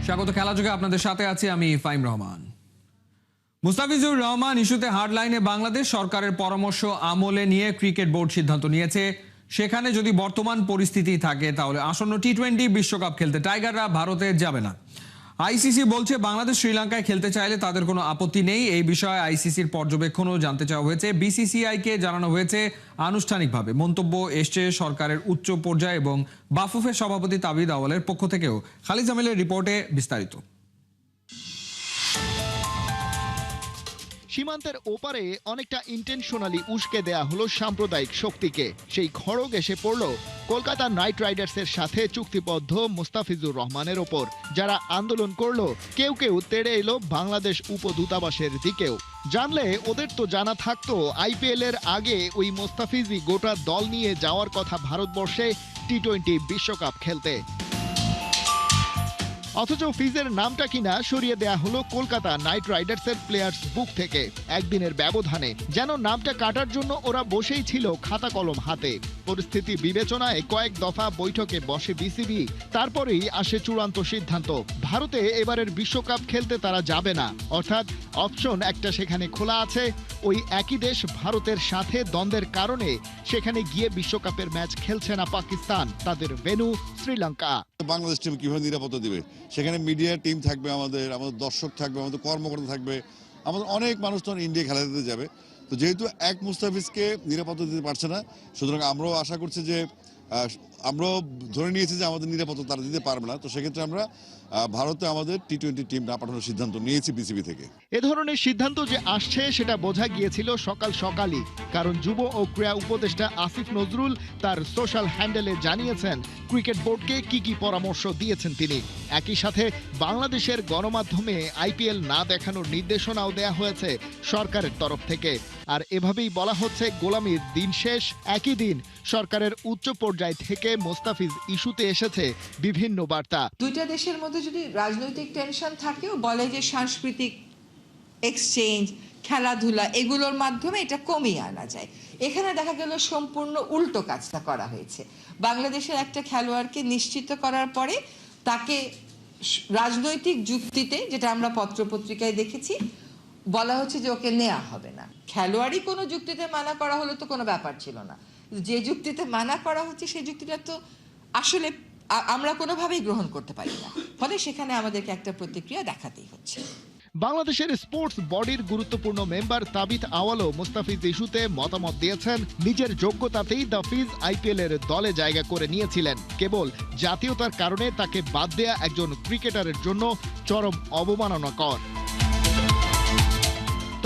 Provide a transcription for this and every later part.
স্বাগত খেলা যুগে আপনাদের সাথে আছি আমি ফাইম রহমান। মুস্তাফিজুর রহমান ইস্যুতে হার্ডলাইনে বাংলাদেশ সরকারের পরামর্শ আমলে নিয়ে ক্রিকেট বোর্ড সিদ্ধান্ত নিয়েছে। সেখানে যদি বর্তমান পরিস্থিতি থাকে তাহলে আসন্ন টি-20 বিশ্বকাপ খেলতে টাইগাররা ভারতে যাবে না। আইসিসি বলছে বাংলাদেশ শ্রীলঙ্কায় খেলতে চাইলে তাদের কোনো আপত্তি নেই। এই বিষয়ে আইসিসির পর্যবেক্ষণও জানতে চাওয়া হয়েছে। বিসিসিআইকে জানানো হয়েছে আনুষ্ঠানিকভাবে। মন্তব্য এসছে সরকারের উচ্চ পর্যায়ে এবং বাফুফের সভাপতি তাবিদ আওয়ালের পক্ষ থেকেও। খালিদ জামিলের রিপোর্টে বিস্তারিত। সীমান্তের ওপারে অনেকটা ইন্টেনশনালি উস্কে দেয়া হলো সাম্প্রদায়িক শক্তিকে। সেই খড়গ এসে পড়ল কলকাতা নাইট রাইডার্সের সাথে চুক্তিবদ্ধ মুস্তাফিজুর রহমানের ওপর। যারা আন্দোলন করলো কেউ কেউ তেড়ে এলো বাংলাদেশ উপদূতাবাসের দিকেও। জানলে ওদের তো জানা থাকতো আইপিএল এর আগে ওই মুস্তাফিজই গোটা দল নিয়ে যাওয়ার কথা ভারতবর্ষে টি-20 বিশ্বকাপ খেলতে। অথচ ফিজের নামটা কিনা সরিয়ে দেয়া হলো কলকাতা নাইট রাইডার্সের প্লেয়ার্স বুক থেকে একদিনের ব্যবধানে। যেন নামটা কাটার জন্য ওরা বসেই ছিল খাতা কলম হাতে। পরিস্থিতি বিবেচনায় কয়েক দফা বৈঠকে বসে বিসিবি। তারপরেই আসে চূড়ান্ত সিদ্ধান্ত, ভারতে এবারের বিশ্বকাপ খেলতে তারা যাবে না। অর্থাৎ অপশন একটা সেখানে খোলা আছে। ওই একই দেশ ভারতের সাথে দ্বন্দ্বের কারণে সেখানে গিয়ে বিশ্বকাপের ম্যাচ খেলছে না পাকিস্তান, তাদের ভেন্যু শ্রীলঙ্কা। বাংলাদেশ টিম কিভাবে নিরাপত্তা দিবে? সেখানে মিডিয়া টিম থাকবে, আমাদের দর্শক থাকবে, আমাদের কর্মকর্তা থাকবে, আমাদের অনেক মানুষ তো ইন্ডিয়া খেলা দিতে যাবে। তো যেহেতু এক মুস্তাফিজকে নিরাপত্তা দিতে পারছে না, সুতরাং আমরাও আশা করছি যে আমরাও ধরে নিয়েছি যে আমাদের নিরাপত্তা তারা দিতে পারবে না। তো সেক্ষেত্রে আমরা ভারতে আমাদের টি-20 টিম না পাঠানোর সিদ্ধান্ত নিয়েছি বিসিবি থেকে। এ ধরনের সিদ্ধান্ত যে আসছে সেটা বোঝা গিয়েছিল সকাল সকালই, কারণ যুব ও ক্রীড়া উপদেষ্টা আসিফ নজরুল তার সোশ্যাল হ্যান্ডেলে জানিয়েছেন ক্রিকেট বোর্ডকে কি কি পরামর্শ দিয়েছেন তিনি। একই সাথে বাংলাদেশের গণমাধ্যমে আইপিএল না দেখানোর নির্দেশনাও দেয়া হয়েছে সরকারের তরফ থেকে। আর এভাবেই বলা হচ্ছে গোলামির দিন শেষ। একই দিন সরকারের উচ্চ পর্যায় থেকে মোস্তাফিজ ইস্যুতে এসেছে বিভিন্ন বার্তা। দুইটা দেশের মধ্যে যদি রাজনৈতিক টেনশন থাকেও বলে যে সাংস্কৃতিক এক্সচেঞ্জ, খেলাধুলা এগুলোর মাধ্যমে এটা কমিয়ে আনা যায়। এখানে দেখা গেল সম্পূর্ণ উল্টো কাজটা করা হয়েছে। বাংলাদেশের একটা খেলোয়াড়কে নিশ্চিত করার পরে তাকে রাজনৈতিক যুক্তিতে, যেটা আমরা পত্রপত্রিকায় দেখেছি, বলা হচ্ছে যে ওকে নেওয়া হবে না। খেলোয়াড়ই কোনো যুক্তিতে মানা করা হলে তো কোনো ব্যাপার ছিল না। যে যুক্তিতে মানা করা হচ্ছে সেই যুক্তিটা তো আসলে আমরা কোনোভাবেই গ্রহণ করতে পারি না। ফলে সেখানে আমাদেরকে একটা প্রতিক্রিয়া দেখাতেই হচ্ছে। বাংলাদেশের স্পোর্টস বডির গুরুত্বপূর্ণ মেম্বার তাবিত আওয়ালও মুস্তাফিজ ইস্যুতে মতামত দিয়েছেন। নিজের যোগ্যতাতেই দ্য ফিজ আইপিএল এর দলে জায়গা করে নিয়েছিলেন। কেবল জাতীয়তার কারণে তাকে বাদ দেয়া একজন ক্রিকেটারের জন্য চরম অবমাননাকর।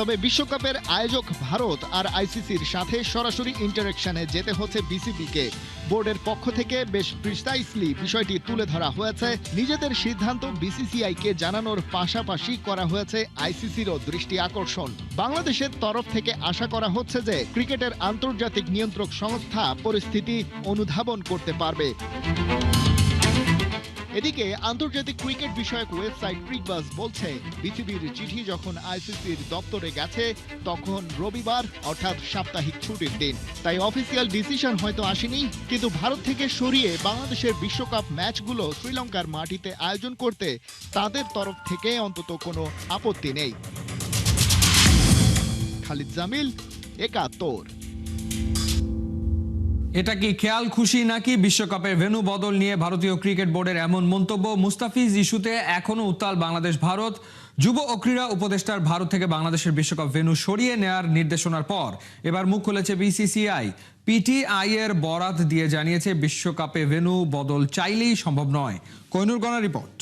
তবে বিশ্বকাপের আয়োজক ভারত আর আইসিসির সাথে সরাসরি ইন্টারেকশনে যেতে হচ্ছে বিসিবিকে। বোর্ডের পক্ষ থেকে বেশ প্রিসাইসলি বিষয়টি তুলে ধরা হয়েছে। নিজেদের সিদ্ধান্ত বিসিসিআইকে জানানোর পাশাপাশি করা হয়েছে আইসিসিরও দৃষ্টি আকর্ষণ। বাংলাদেশের তরফ থেকে আশা করা হচ্ছে যে ক্রিকেটের আন্তর্জাতিক নিয়ন্ত্রক সংস্থা পরিস্থিতি অনুধাবন করতে পারবে। এদিকে আন্তর্জাতিক ক্রিকেট বিষয়ক ওয়েবসাইট ক্রিকবাজ বলছে বিসিবির চিঠি যখন আইসিসির দপ্তরে গেছে তখন রবিবার, অর্থাৎ সাপ্তাহিক ছুটির দিন। তাই অফিসিয়াল ডিসিশন হয়তো আসেনি, কিন্তু ভারত থেকে সরিয়ে বাংলাদেশের বিশ্বকাপ ম্যাচগুলো শ্রীলঙ্কার মাটিতে আয়োজন করতে তাদের তরফ থেকে অন্তত কোনো আপত্তি নেই। খালিদ জামিল, একাত্তর। এটা কি খেয়াল খুশি নাকি বিশ্বকাপের ভেন্যু বদল নিয়ে ভারতীয় ক্রিকেট বোর্ডের এমন মন্তব্য? মুস্তাফিজ ইস্যুতে এখনো উত্তাল বাংলাদেশ ভারত। যুব ও ক্রীড়া উপদেষ্টার ভারত থেকে বাংলাদেশের বিশ্বকাপ ভেন্যু সরিয়ে নেয়ার নির্দেশনার পর এবার মুখ খুলেছে বিসিসিআই। পিটিআই এর বরাত দিয়ে জানিয়েছে বিশ্বকাপে ভেন্যু বদল চাইলেই সম্ভব নয়। কোহিনুর গণার রিপোর্ট।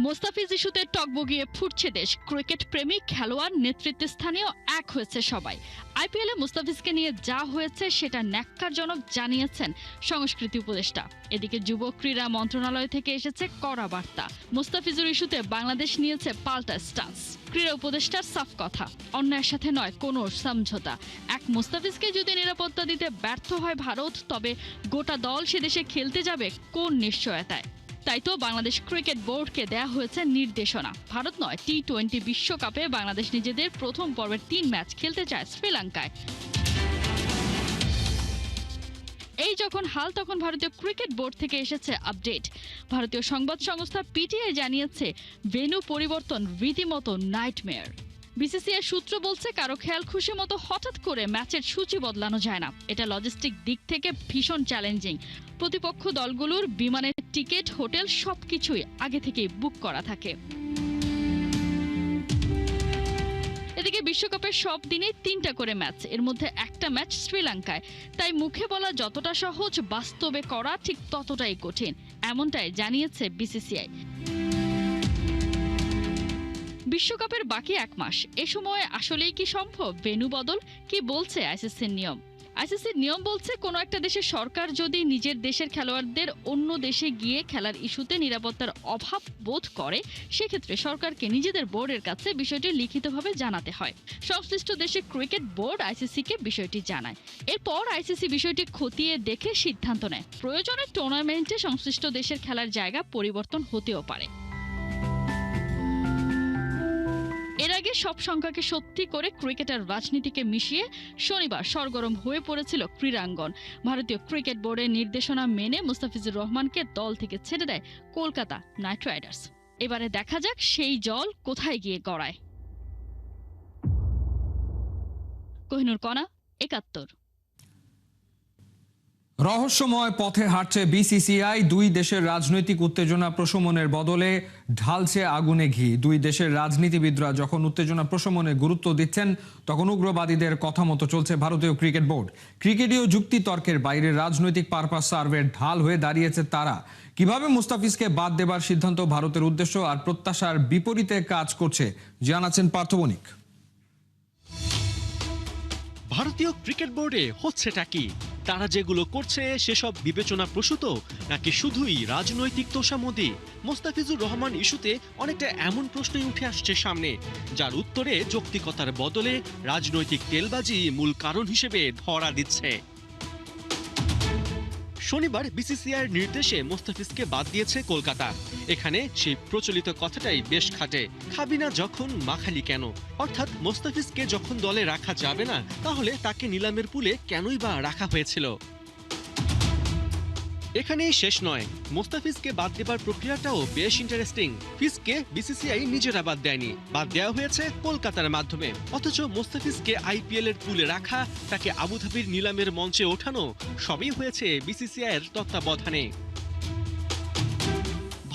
মোস্তাফিজ ইস্যুতে টকবগিয়ে ফুটছে দেশ। ক্রিকেট প্রেমী, খেলোয়াড়, নেতৃত্বে স্থানীয় এক হয়েছে সবাই। আইপিএলে মুস্তাফিজকে নিয়ে যা হয়েছে সেটা ন্যাক্কারজনক জানিয়েছেন সংস্কৃতি উপদেষ্টা। এদিকে যুব ক্রীড়া মন্ত্রণালয় থেকে এসেছে কড়া বার্তা। মুস্তাফিজের ইস্যুতে বাংলাদেশ নিয়েছে পাল্টা স্টান্স। ক্রীড়া উপদেষ্টার সাফ কথা, অন্যায়ের সাথে নয় কোনো সমঝোতা। এক মুস্তাফিজকে যদি নিরাপত্তা দিতে ব্যর্থ হয় ভারত, তবে গোটা দল সে দেশে খেলতে যাবে কোন নিশ্চয়তায়? তাই তো বাংলাদেশ ক্রিকেট বোর্ডকে দেয়া হয়েছে নির্দেশনা। ভারত নয়, টি-20 বিশ্বকাপে বাংলাদেশ নিজেদের প্রথম পর্বের 3 ম্যাচ খেলতে চায় শ্রীলঙ্কায়। এই যখন হাল, তখন ভারতীয় ক্রিকেট বোর্ড থেকে এসেছে আপডেট। ভারতীয় সংবাদ সংস্থা পিটিআই জানিয়েছে, ভেন্যু পরিবর্তন রীতিমতো নাইটমেয়ার। বিসিসিআই সূত্র বলছে, কারো খেয়াল খুশি মতো হঠাৎ করে ম্যাচের সূচি বদলানো যায় না। এটা লজিস্টিক দিক থেকে ভীষণ চ্যালেঞ্জিং। প্রতিপক্ষ দলগুলোর বিমানের টিকিট, হোটেল সবকিছুই আগে থেকেই বুক করা থাকে। এদিকে বিশ্বকাপের সব দিনেই 3টা করে ম্যাচ, এর মধ্যে একটা ম্যাচ শ্রীলঙ্কায়। তাই মুখে বলা যতটা সহজ, বাস্তবে করা ঠিক ততটাই কঠিন, এমনটাই জানিয়েছে বিসিসিআই। বিশ্বকাপের বাকি 1 মাস, এ সময় আসলেই কি সম্ভব ভেন্যু বদল? কি বলছে আইসিসির নিয়ম? আইসিসির নিয়ম বলছে, কোনো একটা দেশের সরকার যদি নিজের দেশের খেলোয়াড়দের অন্য দেশে গিয়ে খেলার ইস্যুতে নিরাপত্তার অভাব বোধ করে, সেক্ষেত্রে সরকারকে নিজেদের বোর্ডের কাছে বিষয়টি লিখিতভাবে জানাতে হয়। সংশ্লিষ্ট দেশের ক্রিকেট বোর্ড আইসিসিকে বিষয়টি জানায়। এরপর আইসিসি বিষয়টি খতিয়ে দেখে সিদ্ধান্ত নেয়। প্রয়োজনে টুর্নামেন্টে সংশ্লিষ্ট দেশের খেলার জায়গা পরিবর্তন হতেও পারে। এর আগে সব সংখ্যাকে সত্যি করে ক্রিকেটার রাজনীতিকে মিশিয়ে শনিবার সরগরম হয়ে পড়েছিল ক্রীড়াঙ্গন। ভারতীয় ক্রিকেট বোর্ডের নির্দেশনা মেনে মুস্তাফিজুর রহমানকে দল থেকে ছেড়ে দেয় কলকাতা নাইট রাইডার্স। এবারে দেখা যাক সেই জল কোথায় গিয়ে গড়ায়। কোহিনুর কণা, ৭১। রহস্যময় পথে হাঁটছে বিসিসিআই। 2 দেশের রাজনৈতিক উত্তেজনা প্রশমনের বদলে ঢালছে আগুনে ঘি। 2 দেশের রাজনীতিবিদরা যখন উত্তেজনা প্রশমনে গুরুত্ব দিচ্ছেন, তখন উগ্রবাদীদের কথা মতো চলছে ভারতীয় ক্রিকেট বোর্ড। ক্রিকেটীয় যুক্তিতর্কের বাইরে রাজনৈতিক পারপাস সার্ভের ঢাল হয়ে দাঁড়িয়েছে তারা। কিভাবে মুস্তাফিজকে বাদ দেবার সিদ্ধান্ত ভারতের উদ্দেশ্য আর প্রত্যাশার বিপরীতে কাজ করছে, জানাচ্ছেন পার্থ বণিক। ভারতীয় ক্রিকেট বোর্ডে হচ্ছেটা কি? তারা যেগুলো করছে সেসব বিবেচনা প্রসূত নাকি শুধুই রাজনৈতিক তোষামোদী? মোস্তাফিজুর রহমান ইস্যুতে অনেকটা এমন প্রশ্নই উঠে আসছে সামনে, যার উত্তরে যৌক্তিকতার বদলে রাজনৈতিক তেলবাজি মূল কারণ হিসেবে ধরা দিচ্ছে। শনিবার বিসিসিআইয়ের নির্দেশে মোস্তাফিজকে বাদ দিয়েছে কলকাতা। এখানে সেই প্রচলিত কথাটাই বেশ খাটে, খাবি না যখন মাখালি কেন। অর্থাৎ মোস্তাফিজকে যখন দলে রাখা যাবে না, তাহলে তাকে নিলামের পুলে কেনই বা রাখা হয়েছিল। এখানেই শেষ নয়, মোস্তাফিজকে বাদ দেবার প্রক্রিয়াটাও বেশ ইন্টারেস্টিং। ফিজকে বিসিসিআই নিজেরা বাদ দেয়নি, বাদ দেওয়া হয়েছে কলকাতার মাধ্যমে। অথচ মোস্তাফিজকে আইপিএল এর পুলে রাখা, তাকে আবুধাবির নিলামের মঞ্চে ওঠানো, সবই হয়েছে বিসিসিআইয়ের তত্ত্বাবধানে।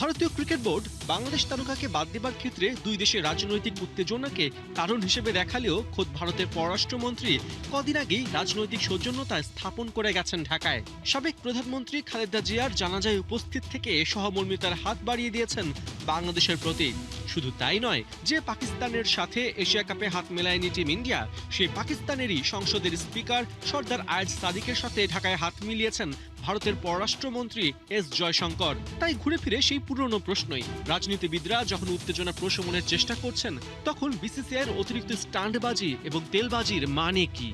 ভারতীয় ক্রিকেট বোর্ড বাংলাদেশ তারকাকে বাদ দেবার ক্ষেত্রে 2 দেশের রাজনৈতিক উত্তেজনাকে কারণ হিসেবে দেখালেও খোদ ভারতের পররাষ্ট্রমন্ত্রী কদিন আগেই রাজনৈতিক সৌজন্যতা স্থাপন করে গেছেন ঢাকায়। সাবেক প্রধানমন্ত্রী খালেদা জিয়ার জানাজায় উপস্থিত থেকে সহমর্মিতার হাত বাড়িয়ে দিয়েছেন বাংলাদেশের প্রতি। শুধু তাই নয়, যে পাকিস্তানের সাথে এশিয়া কাপে হাত মেলায়নি টিম ইন্ডিয়া, সেই পাকিস্তানেরই সংসদের স্পিকার সর্দার আয়াজ সাদিকের সাথে ঢাকায় হাত মিলিয়েছেন ভারতের পররাষ্ট্রমন্ত্রী এস জয়শঙ্কর। তাই ঘুরে ফিরে সেই পুরনো প্রশ্নই, রাজনীতিবিদরা যখন উত্তেজনা প্রশমনের চেষ্টা করছেন, তখন বিসিসিআইয়ের অতিরিক্ত স্টান্টবাজি এবং তেলবাজির মানে কি?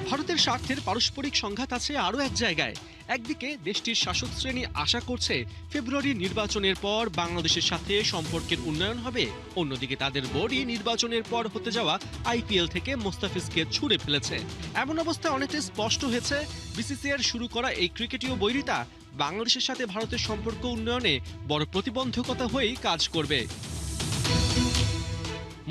ভারতের স্বার্থের পারস্পরিক সংঘাত আছে আরও এক জায়গায়। একদিকে দেশটির শাসক শ্রেণী আশা করছে ফেব্রুয়ারির নির্বাচনের পর বাংলাদেশের সাথে সম্পর্কের উন্নয়ন হবে, অন্যদিকে তাদের বোর্ডই নির্বাচনের পর হতে যাওয়া আইপিএল থেকে মোস্তাফিজকে ছুড়ে ফেলেছে। এমন অবস্থায় অনেকটা স্পষ্ট হয়েছে, বিসিসিআইয়ের শুরু করা এই ক্রিকেটীয় বৈরিতা বাংলাদেশের সাথে ভারতের সম্পর্ক উন্নয়নে বড় প্রতিবন্ধকতা হয়েই কাজ করবে।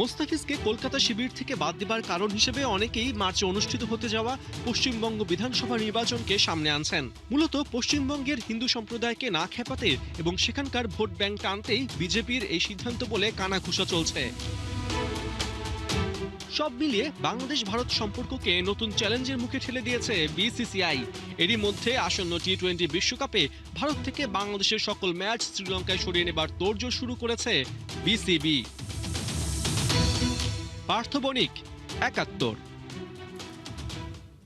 মোস্তাফিজকে কলকাতা শিবির থেকে বাদ দেবার কারণ হিসেবে অনেকেই মার্চে অনুষ্ঠিত হতে যাওয়া পশ্চিমবঙ্গ বিধানসভা নির্বাচনকে সামনে আনছেন। মূলত পশ্চিমবঙ্গের হিন্দু সম্প্রদায়কে না খেপাতে এবং সেখানকার ভোট ব্যাংক টানতেই বিজেপির এই সিদ্ধান্ত বলে কানাঘুষা চলছে। সব মিলিয়ে বাংলাদেশ ভারত সম্পর্ককে নতুন চ্যালেঞ্জের মুখে ঠেলে দিয়েছে বিসিসিআই। এরই মধ্যে আসন্ন টি-20 বিশ্বকাপে ভারত থেকে বাংলাদেশের সকল ম্যাচ শ্রীলঙ্কায় সরিয়ে নেবার তোড়জোড় শুরু করেছে বিসিবি। পার্থ বণিক, ৭১।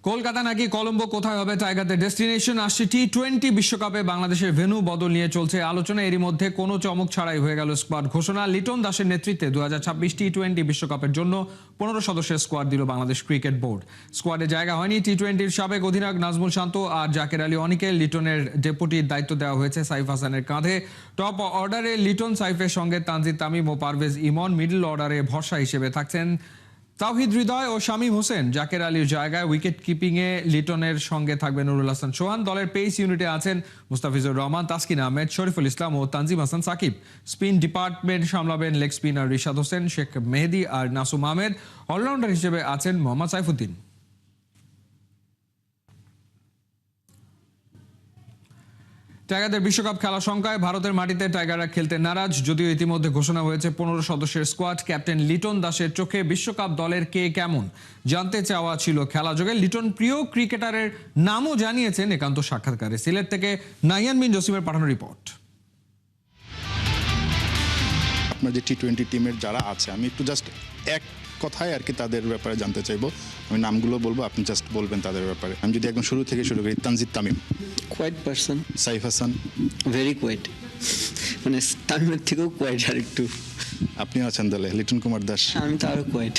কলকাতা নাকি কলম্বো, কোথায় হবে টাইগারদের ডেস্টিনেশন? আসছে টি-20 বিশ্বকাপে বাংলাদেশের ভেন্যু বদল নিয়ে চলছে আলোচনা। এরই মধ্যে কোনো চমক ছাড়াই হয়ে গেল স্কোয়াড ঘোষণা। লিটন দাসের নেতৃত্বে 2026 টি-20 বিশ্বকাপের জন্য 15 সদস্যের স্কোয়াড দিল বাংলাদেশ ক্রিকেট বোর্ড। স্কোয়াডে জায়গা হয়নি টি-20-র সাবেক অধিনায়ক নাজমুল শান্ত আর জাকের আলী অনিকে। লিটনের ডেপুটির দায়িত্ব দেওয়া হয়েছে সাইফ হাসানের কাঁধে। টপ অর্ডারে লিটন, সাইফের সঙ্গে তানজিদ তামিম ও পারভেজ ইমন। মিডল অর্ডারে ভরসা হিসেবে থাকছেন তাওহিদ হৃদয় ও শামীম হোসেন জাকের আলীর জায়গায় উইকেট কিপিংয়ে লিটনের সঙ্গে থাকবেন নুরুল হাসান সোহান। দলের পেস ইউনিটে আছেন মুস্তাফিজুর রহমান, তাসকিন আহমেদ, শরীফুল ইসলাম ও তানজিম হাসান সাকিব। স্পিন ডিপার্টমেন্ট সামলাবেন লেগ স্পিনার রিশাদ হোসেন, শেখ মেহেদী আর নাসুম আহমেদ। অলরাউন্ডার হিসেবে আছেন মোহাম্মদ সাইফুদ্দিন। টাইগারদের বিশ্বকাপ খেলা শঙ্কায় ভারতের মাটিতে টাইগাররা খেলতে নারাজ। যদিও ইতিমধ্যে ঘোষণা হয়েছে 15 সদস্যের স্কোয়াড। ক্যাপ্টেন লিটন দাসের চোখে বিশ্বকাপ দলের কে কেমন জানতে চাওয়া ছিল খেলা যোগে। লিটন প্রিয় ক্রিকেটারের নামও জানিয়েছেন একান্ত সাক্ষাৎকারে। সিলেট থেকে নাইয়ান বিন জসিমের পাঠানো রিপোর্ট। আপনার যে টি-20 টিমের যারা আছে, আমি একটু জাস্ট এক কথায় আর কি তাদের ব্যাপারে জানতে চাইবো। আমি নামগুলো বলবো, আপনি জাস্ট বলবেন তাদের ব্যাপারে। আমি যদি একদম শুরু থেকে শুরু করি, Tanzid Tamim, quiet person. Saif Hasan, very quiet, মানে তামিমের থেকেও কোয়াইট আর একটু। আপনিও আছেন দলে। লিটন কুমার দাস, আমি তো আরও কোয়াইট।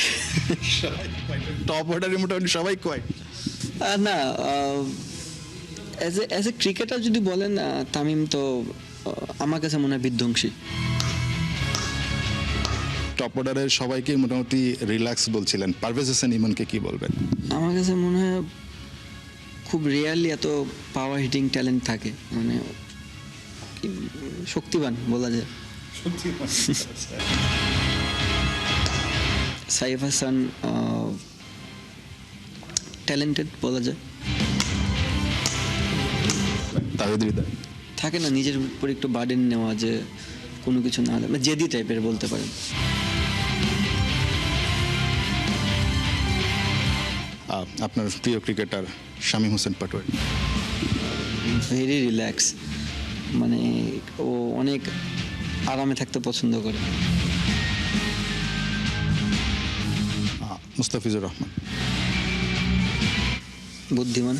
টপ অর্ডারে মোটামুটি সবাই কোয়াইট। না, অ্যাজ এ ক্রিকেটার যদি বলেন, তামিম তো আমার কাছে মনে হয় বিধ্বংসী। টপ অর্ডারের সবাইকে মোটামুটি রিল্যাক্স বলছিলেন। পারভেজ হোসেন ইমনকে কি বলবেন? আমার কাছে মনে হয় খুব রিয়ারলি এত পাওয়ার হিটিং ট্যালেন্ট থাকে, মানে শক্তিবান বলা যায়। সাইফ হাসান ট্যালেন্টেড বলা যায়। তাওহিদ হৃদয় থাকে না নিজের উপর একটু বার্ডেন নেওয়া, যে কোনো কিছু না হলে মানে জেদি টাইপের বলতে পারেন। আপনার প্রিয় cricketer Shamim Hossain Patwari. Very relax, মানে ও অনেক আরামে থাকতে পছন্দ করে। মুস্তাফিজুর রহমান, বুদ্ধিমান।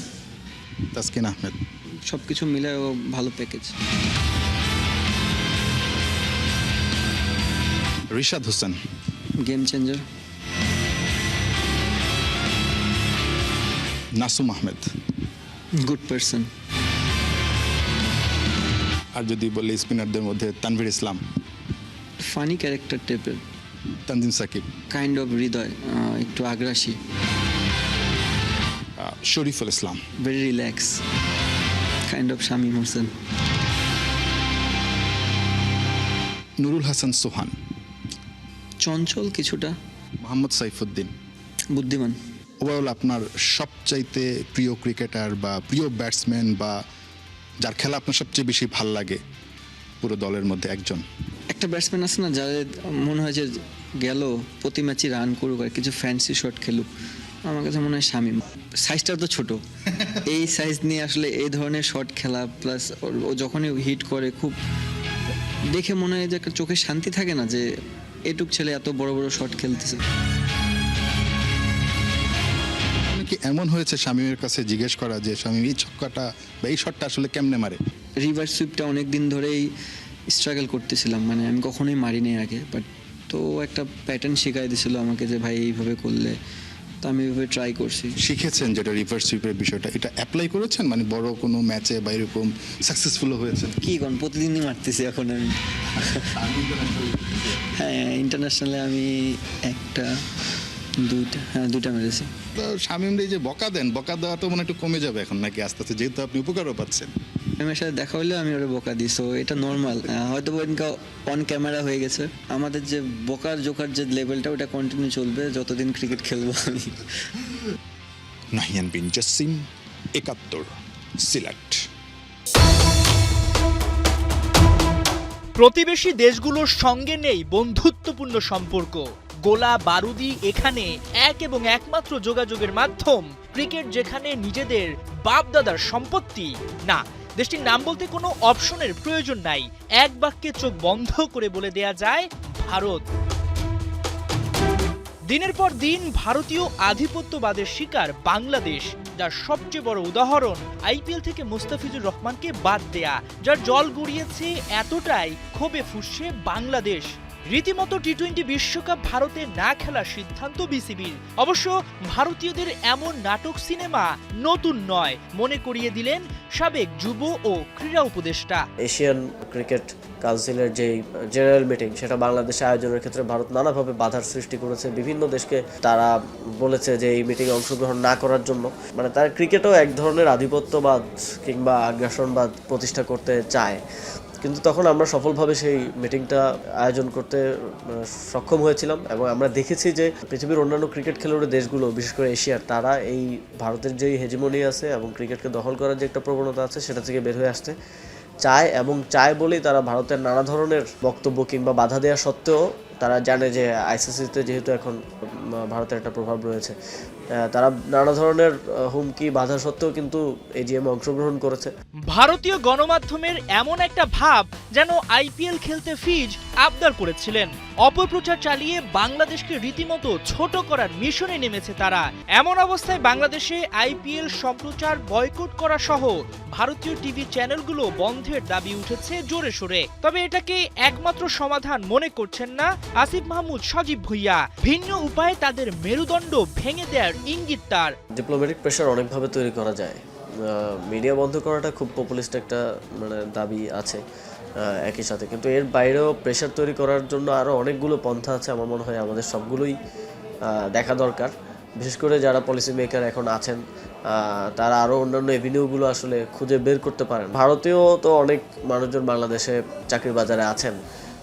তাসকিন আহমেদ। সব কিছু মিলে ও ভালো package. Rishad Hossain, game changer. Nasum Ahmed, good person. আর যদি বলি স্পিনারদের মধ্যে তানভীর ইসলাম, ফানি ক্যারেক্টার টাইপের। তানজিম সাকিব, কাইন্ড অফ হৃদয়, একটু আগ্রাসী। Shoriful Islam, very relax, kind of Shamim Hossain. Nurul Hasan Sohan, চঞ্চল কিছুটা। মোহাম্মদ সাইফুদ্দিন। বুদ্ধিমান। ওভারঅল আপনার সবচাইতে প্রিয় ক্রিকেটার বা প্রিয় ব্যাটসম্যান বা যার খেলা আপনার সবচেয়ে বেশি ভাল লাগে পুরো দলের মধ্যে একজন? একটা ব্যাটসম্যান আছে না, যাদের মনে হয় যে গেল প্রতি ম্যাচে রান করুক আর কিছু ফ্যান্সি শট খেলুক, আমার কাছে মনে হয় শামীম। সাইজটা তো ছোট, এই সাইজ নিয়ে আসলে এই ধরনের শট খেলা, প্লাস ও যখনই হিট করে খুব দেখে মনে হয় যে একটা চোখে শান্তি থাকে না, যে এটুক ছেলে এত বড় বড় শট খেলতেছে। কি এমন হয়েছে শামীমের কাছে জিজ্ঞেস করা যে শামীম এই ছক্কাটা বা এই শটটা আসলে কেমনে মারে? রিভার্স সুইপটা অনেক দিন ধরেই স্ট্রাগল করতেছিলাম, মানে আমি কখনোই মারিনি আগে, বাট তো একটা প্যাটার্ন শেখাই দিয়েছিল আমাকে যে ভাই এইভাবে করলে, তো আমি এইভাবে ট্রাই করছি। শিখেছেন যেটা রিভার্স সুইপের বিষয়টা, এটা অ্যাপ্লাই করেছেন মানে বড় কোনো ম্যাচে বা এরকম সাকসেসফুল হয়েছেন? কি কোন প্রতিদিনই মারতেছি এখন আমি। হ্যাঁ, ইন্টারন্যাশনালে আমি দুইটা মেরেছি। তো শামীম যে বকা দেন, বকা দেওয়া তো মনে একটু কমে যাবে এখন নাকি আস্তে আস্তে, যেহেতু আপনি উপকারও পাচ্ছেন? আমার সাথে দেখা হলে আমি ওরা বকা দিই, সো এটা নর্মাল। হয়তো অন ক্যামেরা হয়ে গেছে। আমাদের যে বকার জোকার যে লেভেলটা, ওটা কন্টিনিউ চলবে যতদিন ক্রিকেট খেলবো আমি। নাহিয়ান বিন জসিম, 71, সিলেট। প্রতিবেশী দেশগুলোর সঙ্গে নেই বন্ধুত্বপূর্ণ সম্পর্ক। গোলা বারুদি এখানে এক এবং একমাত্র যোগাযোগের মাধ্যম। ক্রিকেট যেখানে নিজেদের বাপদাদার সম্পত্তি। না, দেশটির নাম বলতে কোনো অপশনের প্রয়োজন নাই, এক বাক্যে চোখ বন্ধ করে বলে দেয়া যায় ভারত। দিনের পর দিন ভারতীয় আধিপত্যবাদের শিকার বাংলাদেশ, যার সবচেয়ে বড় উদাহরণ আইপিএল থেকে মুস্তাফিজুর রহমানকে বাদ দেয়া, যার জল গড়িয়েছে এতটাই ক্ষোভে ফুঁসছে বাংলাদেশ। রীতিমতো টি-20 বিশ্বকাপ ভারতে না খেলার সিদ্ধান্ত বিসিবির। অবশ্য ভারতীয়দের এমন নাটক সিনেমা নতুন নয়, মনে করিয়ে দিলেন সাবেক যুব ও ক্রীড়া উপদেষ্টা। এশিয়ান ক্রিকেট কাউন্সিলের যে জেনারেল মিটিং, সেটা বাংলাদেশে আয়োজনের ক্ষেত্রে ভারত নানাভাবে বাধার সৃষ্টি করেছে। বিভিন্ন দেশকে তারা বলেছে যে এই মিটিংয়ে অংশগ্রহণ না করার জন্য। মানে তার ক্রিকেটও এক ধরনের আধিপত্যবাদ কিংবা আগ্রাসনবাদ প্রতিষ্ঠা করতে চায়, কিন্তু তখন আমরা সফলভাবে সেই মিটিংটা আয়োজন করতে সক্ষম হয়েছিলাম এবং আমরা দেখেছি যে পৃথিবীর অন্যান্য ক্রিকেট খেলোয়াড় দেশগুলো, বিশেষ করে এশিয়ার, তারা এই ভারতের যেই হেজিমনি আছে এবং ক্রিকেটকে দখল করার যে একটা প্রবণতা আছে সেটা থেকে বের হয়ে আসতে চায়, এবং চায় বলেই তারা ভারতের নানা ধরনের বক্তব্য কিংবা বাধা দেওয়া সত্ত্বেও তারা জানে যে আইসিসিতে যেহেতু এখন ভারতের একটা প্রভাব রয়েছে, তারা নানা ধরনের হুমকি বাধা সত্ত্বেও কিন্তু এজিএমে অংশগ্রহণ করেছে। ভারতীয় গণমাধ্যমের এমন একটা ভাব যেন আইপিএল খেলতে ফিজ আবদার করেছিলেন। অপপ্রচার চালিয়ে বাংলাদেশকে রীতিমতো ছোট করার মিশনে নেমেছে তারা। এমন অবস্থায় বাংলাদেশে আইপিএল সম্প্রচার বয়কট করা সহ ভারতীয় টিভি চ্যানেলগুলো বন্ধের দাবি উঠেছে জোরে সোরে। তবে এটাকে একমাত্র সমাধান মনে করছেন না আসিফ মাহমুদ সজীব ভুইয়া। ভিন্ন উপায়ে তাদের মেরুদণ্ড ভেঙে দেওয়ার ইঙ্গিত তার। ডিপ্লোম্যাটিক প্রেশার অনেকভাবে তৈরি করা যায়। মিডিয়া বন্ধ করাটা খুব পপুলিস্ট একটা দাবি আছে একই সাথে, কিন্তু এর বাইরেও প্রেশার তৈরি করার জন্য আরও অনেকগুলো পন্থা আছে। আমার মনে হয় আমাদের সবগুলোই দেখা দরকার। বিশেষ করে যারা পলিসি মেকার এখন আছেন, তারা আরও অন্যান্য এভিনিউগুলো আসলে খুঁজে বের করতে পারেন। ভারতেও তো অনেক মানুষজন বাংলাদেশে চাকরির বাজারে আছেন,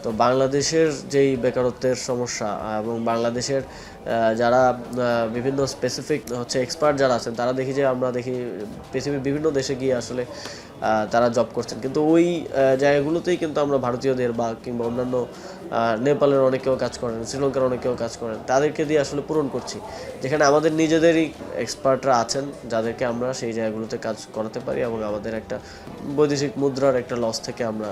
তো বাংলাদেশের যেই বেকারত্বের সমস্যা এবং বাংলাদেশের যারা বিভিন্ন স্পেসিফিক এক্সপার্ট যারা আছেন, তারা দেখি যে আমরা দেখি পৃথিবীর বিভিন্ন দেশে গিয়ে আসলে তারা জব করছেন, কিন্তু ওই জায়গাগুলোতেই কিন্তু আমরা ভারতীয়দের বা কিংবা অন্যান্য নেপালের অনেকেও কাজ করেন, শ্রীলঙ্কার অনেকেও কাজ করেন, তাদেরকে দিয়ে আসলে পূরণ করছি, যেখানে আমাদের নিজেদেরই এক্সপার্টরা আছেন যাদেরকে আমরা সেই জায়গাগুলোতে কাজ করাতে পারি এবং আমাদের একটা বৈদেশিক মুদ্রার একটা লস থেকে আমরা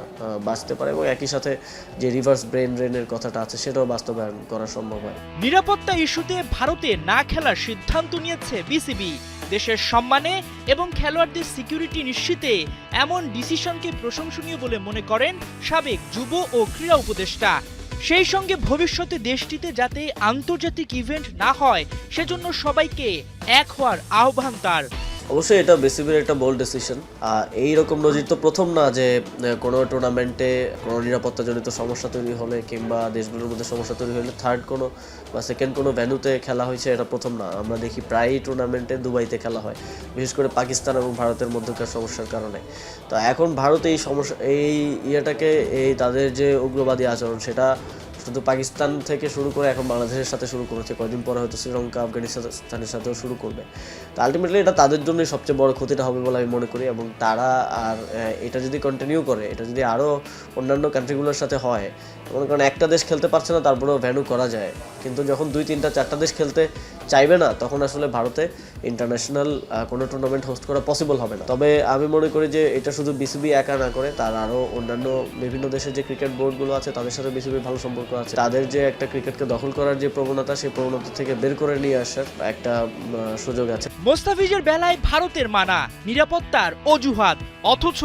বাঁচতে পারি, এবং একই সাথে যে রিভার্স ব্রেন ড্রেনের কথাটা আছে সেটাও বাস্তবায়ন করা সম্ভব হয়। নিরাপত্তা ইস্যুতে ভারতে না খেলার সিদ্ধান্ত নিয়েছে বিসিবি। দেশের সম্মানে এবং খেলোয়াড়দের সিকিউরিটি নিশ্চিতে এমন ডিসিশনকে প্রশংসনীয় বলে মনে করেন সাবেক যুব ও ক্রীড়া উপদেষ্টা। সেই সঙ্গে ভবিষ্যতে দেশটিতে যাতে আন্তর্জাতিক ইভেন্ট না হয় সেজন্য সবাইকে এক হওয়ার আহ্বান তার। অবশ্যই এটা বিসিবির একটা বোল্ড ডিসিশন। এইরকম নজির তো প্রথম না যে কোনো টুর্নামেন্টে কোনো নিরাপত্তাজনিত সমস্যা তৈরি হলে কিংবা দেশগুলোর মধ্যে সমস্যা তৈরি হলে থার্ড কোনো বা সেকেন্ড কোনো ভেন্যুতে খেলা হয়েছে, এটা প্রথম না। আমরা দেখি প্রায়ই টুর্নামেন্টে দুবাইতে খেলা হয়, বিশেষ করে পাকিস্তান এবং ভারতের মধ্যকার সমস্যার কারণে। তো এখন ভারত এই সমস্যা এই তাদের যে উগ্রবাদী আচরণ, সেটা শুধু পাকিস্তান থেকে শুরু করে এখন বাংলাদেশের সাথে শুরু করেছে, কয়েকদিন পরে হয়তো শ্রীলঙ্কা, আফগানিস্তানের সাথেও শুরু করবে। তো আলটিমেটলি এটা তাদের জন্যই সবচেয়ে বড় ক্ষতিটা হবে বলে আমি মনে করি, এবং তারা আর এটা যদি কন্টিনিউ করে, এটা যদি আরও অন্যান্য কান্ট্রিগুলোর সাথে হয়, মনে করেন একটা দেশ খেলতে পারছে না তারপরেও ভ্যানু করা যায়, কিন্তু যখন 2, 3, 4টা দেশ খেলতে চাইবে না, তখন আসলে ভারতে ইন্টারন্যাশনাল কোনো টুর্নামেন্ট হোস্ট করা পসিবল হবে না। তবে আমি মনে করি যে এটা শুধু বিসিবি একা না করে, তার আরও অন্যান্য বিভিন্ন দেশের যে ক্রিকেট বোর্ডগুলো আছে তাদের সাথে বিসিবির ভালো সম্পর্ক আছে। তাদের যে একটা ক্রিকেটকে দখল করার যে প্রবণতা, সেই প্রবণতা থেকে বের করে নিয়ে আসার একটা সুযোগ আছে। মোস্তাফিজের বেলায় ভারতের মানা নিরাপত্তার অজুহাত, অথচ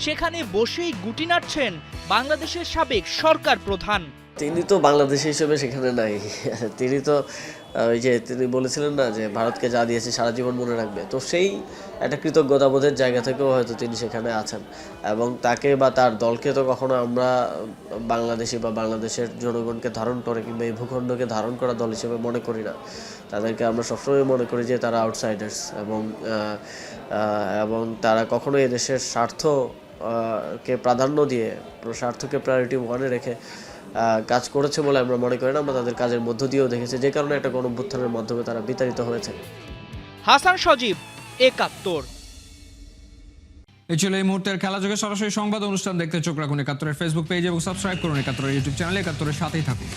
সেখানে বসেই গুটি নাড়ছেন বাংলাদেশের সাবেক সরকার প্রধান। তিনি তো বাংলাদেশি হিসেবে সেখানে নাই। তিনি তো তিনি বলেছিলেন না যে ভারতকে যা দিয়েছে সারা জীবন মনে রাখবে, তো সেই একটা কৃতজ্ঞতাবোধের জায়গা থেকেও হয়তো তিনি সেখানে আছেন, এবং তাকে বা তার দলকে তো কখনো আমরা বাংলাদেশি বা বাংলাদেশের জনগণকে ধারণ করে কিংবা এই ভূখণ্ডকে ধারণ করা দল হিসেবে মনে করি না। তাদেরকে আমরা সবসময় মনে করি যে তারা আউটসাইডার্স, এবং তারা কখনো এই দেশের স্বার্থকে প্রাধান্য দিয়ে, স্বার্থকে প্রায়োরিটি 1-এ রেখে কাজ করেছে বলে আমরা মনে করি না। আমরা তাদের কাজের মধ্য দিয়েও দেখেছি, যে কারণে একটা গণঅভ্যুত্থানের মাধ্যমে তারা বিতাড়িত হয়েছে। হাসান সজীব, 71। এই ছিল এই মুহূর্তের খেলাযোগে সরাসরি সংবাদ অনুষ্ঠান দেখতে চোখ রাখুন 71-এর ফেসবুক পেজ এবং সাবস্ক্রাইব করুন 71-এর ইউটিউব চ্যানেলে। 71-এর সাথেই থাকুন।